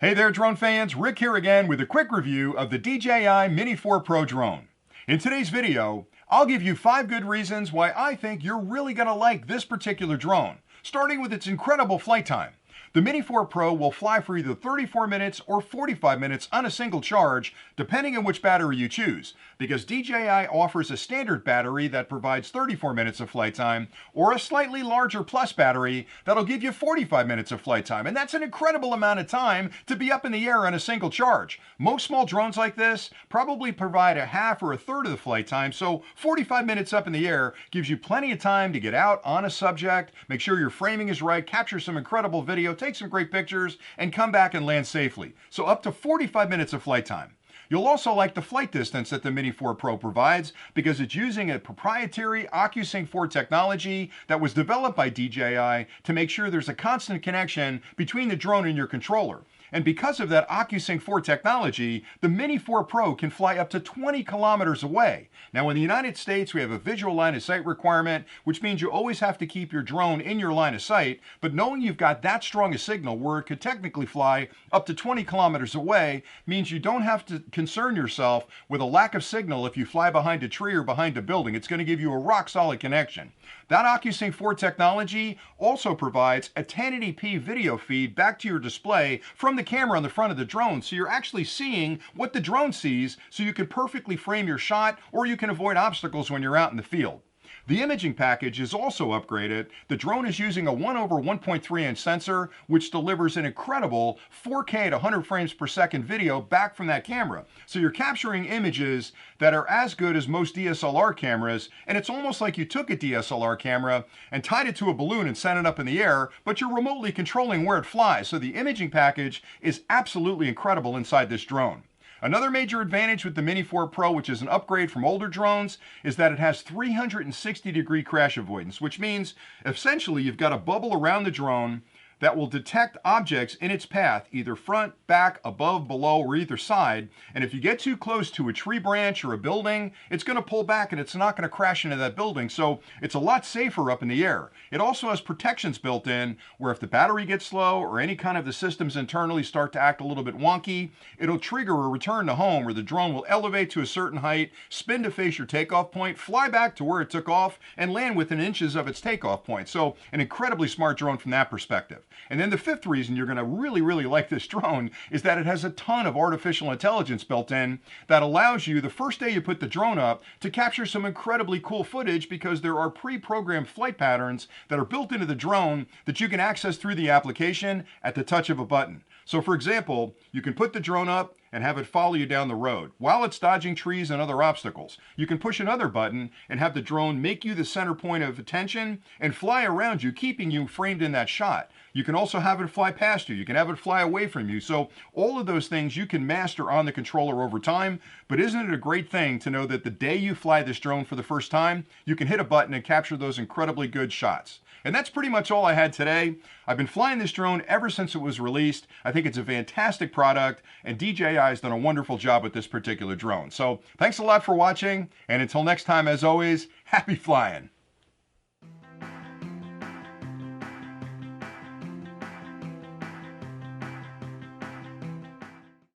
Hey there drone fans, Rick here again with a quick review of the DJI Mini 4 Pro drone. In today's video, I'll give you 5 good reasons why I think you're really going to like this particular drone, starting with its incredible flight time. The Mini 4 Pro will fly for either 34 minutes or 45 minutes on a single charge, depending on which battery you choose, because DJI offers a standard battery that provides 34 minutes of flight time, or a slightly larger plus battery that'll give you 45 minutes of flight time, and that's an incredible amount of time to be up in the air on a single charge. Most small drones like this probably provide a half or a third of the flight time, so 45 minutes up in the air gives you plenty of time to get out on a subject, make sure your framing is right, capture some incredible video, take some great pictures, and come back and land safely. So up to 45 minutes of flight time. You'll also like the flight distance that the Mini 4 Pro provides because it's using a proprietary OcuSync 4 technology that was developed by DJI to make sure there's a constant connection between the drone and your controller. And because of that OcuSync 4 technology, the Mini 4 Pro can fly up to 20 kilometers away. Now in the United States, we have a visual line of sight requirement, which means you always have to keep your drone in your line of sight, but knowing you've got that strong a signal where it could technically fly up to 20 kilometers away means you don't have to concern yourself with a lack of signal if you fly behind a tree or behind a building. It's going to give you a rock solid connection. That OcuSync 4 technology also provides a 1080p video feed back to your display from the camera on the front of the drone, so you're actually seeing what the drone sees, so you can perfectly frame your shot or you can avoid obstacles when you're out in the field. The imaging package is also upgraded. The drone is using a 1/1.3 inch sensor, which delivers an incredible 4K at 100 frames per second video back from that camera. So you're capturing images that are as good as most DSLR cameras, and it's almost like you took a DSLR camera and tied it to a balloon and sent it up in the air, but you're remotely controlling where it flies. So the imaging package is absolutely incredible inside this drone. Another major advantage with the Mini 4 Pro, which is an upgrade from older drones, is that it has 360-degree crash avoidance, which means essentially you've got a bubble around the drone that will detect objects in its path, either front, back, above, below, or either side. And if you get too close to a tree branch or a building, it's going to pull back and it's not going to crash into that building. So it's a lot safer up in the air. It also has protections built in where if the battery gets slow or any kind of the systems internally start to act a little bit wonky, it'll trigger a return to home where the drone will elevate to a certain height, spin to face your takeoff point, fly back to where it took off, and land within inches of its takeoff point. So an incredibly smart drone from that perspective. And then the fifth reason you're going to really like this drone is that it has a ton of artificial intelligence built in that allows you, the first day you put the drone up, to capture some incredibly cool footage because there are pre-programmed flight patterns that are built into the drone that you can access through the application at the touch of a button. So for example, you can put the drone up and have it follow you down the road while it's dodging trees and other obstacles. You can push another button and have the drone make you the center point of attention and fly around you, keeping you framed in that shot. You can also have it fly past you. You can have it fly away from you. So all of those things you can master on the controller over time. But isn't it a great thing to know that the day you fly this drone for the first time, you can hit a button and capture those incredibly good shots? And that's pretty much all I had today. I've been flying this drone ever since it was released. I think it's a fantastic product, and DJI has done a wonderful job with this particular drone. So thanks a lot for watching, and until next time, as always, happy flying.